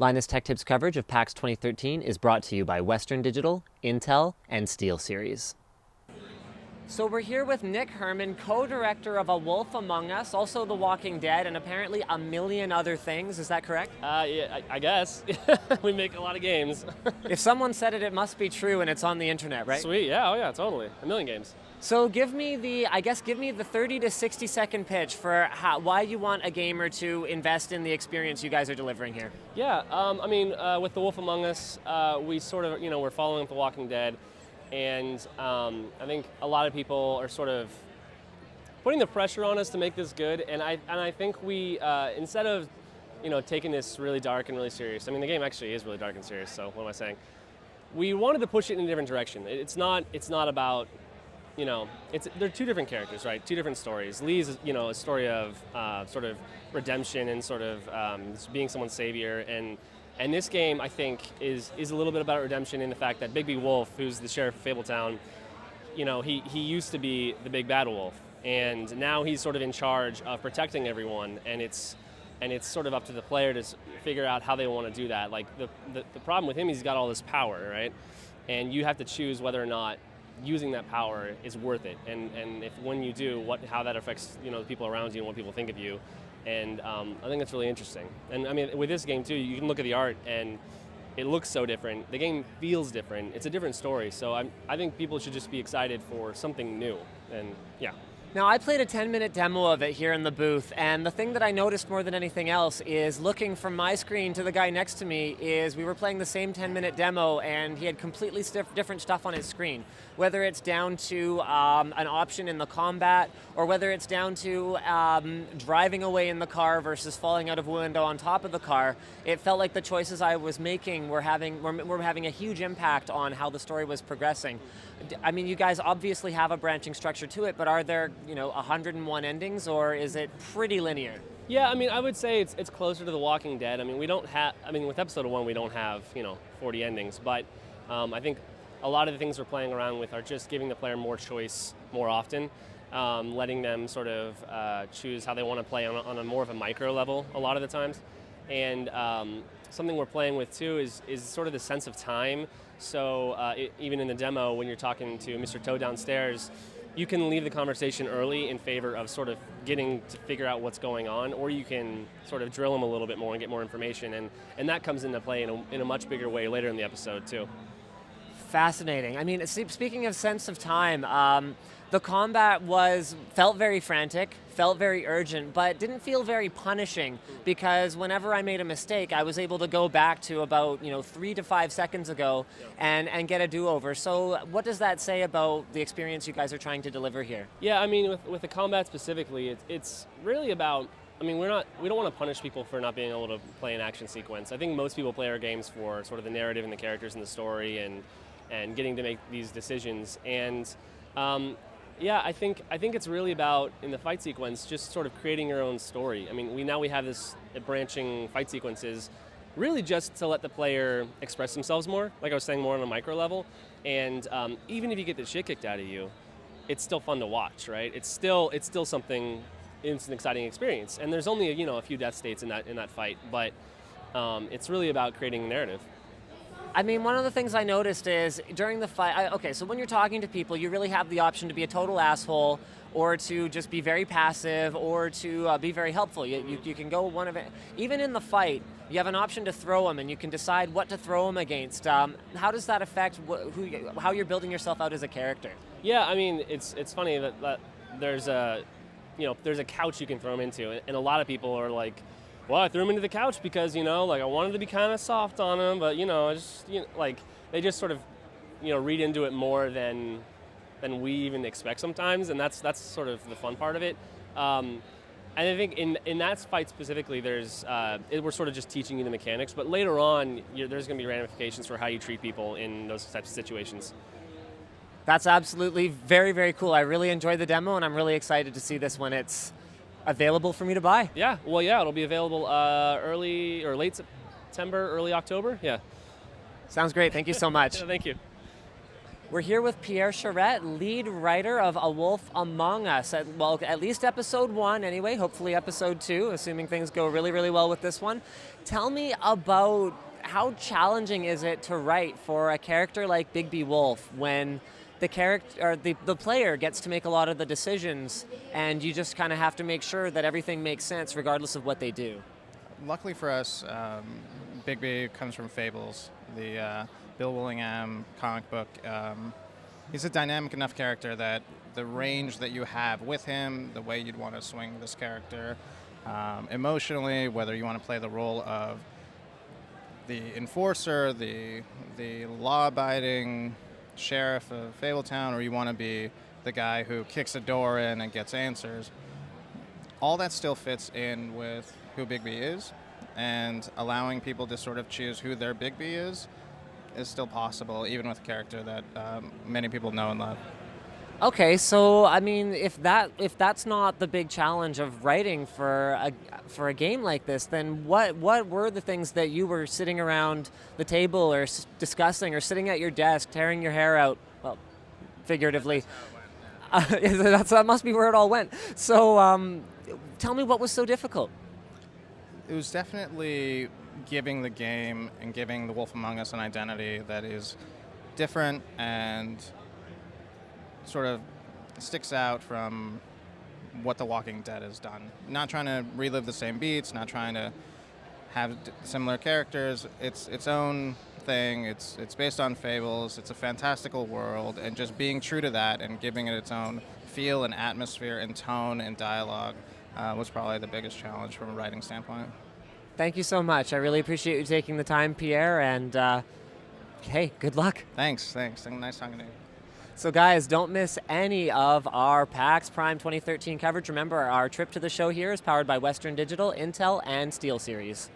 Linus Tech Tips coverage of PAX 2013 is brought to you by Western Digital, Intel, and SteelSeries. So we're here with Nick Herman, co-director of A Wolf Among Us, also The Walking Dead, and apparently a million other things. Is that correct? Yeah, I guess. We make a lot of games. If someone said it, it must be true, and it's on the internet, right? Sweet, yeah, oh yeah, totally. A million games. So give me the 30 to 60 second pitch for why you want a gamer to invest in the experience you guys are delivering here. Yeah, with The Wolf Among Us, we sort of, we're following The Walking Dead, and I think a lot of people are sort of putting the pressure on us to make this good, and I think we, instead of, taking this really dark and really serious, the game actually is really dark and serious, so what am I saying? We wanted to push it in a different direction. It's not about, they're two different characters, right? Two different stories. Lee's, a story of sort of redemption and sort of being someone's savior, and this game, I think, is a little bit about redemption in the fact that Bigby Wolf, who's the sheriff of Fabletown, he used to be the big bad wolf, and now he's sort of in charge of protecting everyone, and it's sort of up to the player to figure out how they want to do that. Like the problem with him is he's got all this power, right? And you have to choose whether or not using that power is worth it, and if when you do, how that affects the people around you and what people think of you. And I think that's really interesting. And with this game too, you can look at the art and it looks so different. The game feels different. It's a different story. So I think people should just be excited for something new. And yeah. Now, I played a 10-minute demo of it here in the booth, and the thing that I noticed more than anything else is looking from my screen to the guy next to me is we were playing the same 10-minute demo, and he had completely different stuff on his screen, whether it's down to an option in the combat, or whether it's down to driving away in the car versus falling out of a window on top of the car. It felt like the choices I was making were having a huge impact on how the story was progressing. You guys obviously have a branching structure to it, but are there 101 endings, or is it pretty linear? Yeah, I would say it's closer to The Walking Dead. We don't have, with episode 1 we don't have 40 endings, but I think a lot of the things we're playing around with are just giving the player more choice more often, letting them sort of choose how they want to play on a more of a micro level a lot of the times. And something we're playing with too is sort of the sense of time. So even in the demo, when you're talking to Mr. Toad downstairs, you can leave the conversation early in favor of sort of getting to figure out what's going on, or you can sort of drill them a little bit more and get more information, and that comes into play in a much bigger way later in the episode too. Fascinating. Speaking of sense of time, the combat felt very frantic, felt very urgent, but didn't feel very punishing, because whenever I made a mistake, I was able to go back to about 3 to 5 seconds ago and get a do-over. So what does that say about the experience you guys are trying to deliver here? Yeah, with the combat specifically, it's really about, we don't want to punish people for not being able to play an action sequence. I think most people play our games for sort of the narrative and the characters and the story and getting to make these decisions. And I think it's really about, in the fight sequence, just sort of creating your own story. We have this branching fight sequences really just to let the player express themselves more, like I was saying, more on a micro level. And even if you get the shit kicked out of you, it's still fun to watch, right? It's still something, it's an exciting experience. And there's only a few death states in that fight, but it's really about creating a narrative. One of the things I noticed is during the fight, so when you're talking to people, you really have the option to be a total asshole, or to just be very passive, or to be very helpful. You can go one of it. Even in the fight, you have an option to throw them, and you can decide what to throw them against. How does that affect how you're building yourself out as a character? Yeah, it's funny that there's a couch you can throw them into, and a lot of people are like, well, I threw him into the couch because, I wanted to be kind of soft on him, but, they just sort of, read into it more than we even expect sometimes, and that's sort of the fun part of it. And I think in that fight specifically, we're sort of just teaching you the mechanics, but later on, there's going to be ramifications for how you treat people in those types of situations. That's absolutely very, very cool. I really enjoyed the demo, and I'm really excited to see this when it's available for me to buy. Yeah, it'll be available early or late September, early October. Yeah. Sounds great. Thank you so much. Thank you. We're here with Pierre Charette, lead writer of A Wolf Among Us. At least episode 1 anyway, hopefully episode 2, assuming things go really, really well with this one. Tell me about how challenging is it to write for a character like Bigby Wolf when the character or the player gets to make a lot of the decisions and you just kind of have to make sure that everything makes sense regardless of what they do? Luckily for us, Bigby comes from Fables, the Bill Willingham comic book. He's a dynamic enough character that the range that you have with him, the way you'd want to swing this character emotionally, whether you want to play the role of the enforcer, the law-abiding sheriff of Fabletown, or you want to be the guy who kicks a door in and gets answers, all that still fits in with who Bigby is, and allowing people to sort of choose who their Bigby is still possible, even with a character that many people know and love. Okay, so I mean, if that's not the big challenge of writing for a game like this, then what were the things that you were sitting around the table or discussing or sitting at your desk tearing your hair out, well, figuratively? That must be where it all went. So tell me what was so difficult. It was definitely giving the game and giving The Wolf Among Us an identity that is different and sort of sticks out from what The Walking Dead has done. Not trying to relive the same beats, not trying to have similar characters. It's its own thing. It's based on fables. It's a fantastical world, and just being true to that and giving it its own feel and atmosphere and tone and dialogue was probably the biggest challenge from a writing standpoint. Thank you so much. I really appreciate you taking the time, Pierre, and hey, good luck. Thanks. Nice talking to you. So guys, don't miss any of our PAX Prime 2013 coverage. Remember, our trip to the show here is powered by Western Digital, Intel, and SteelSeries.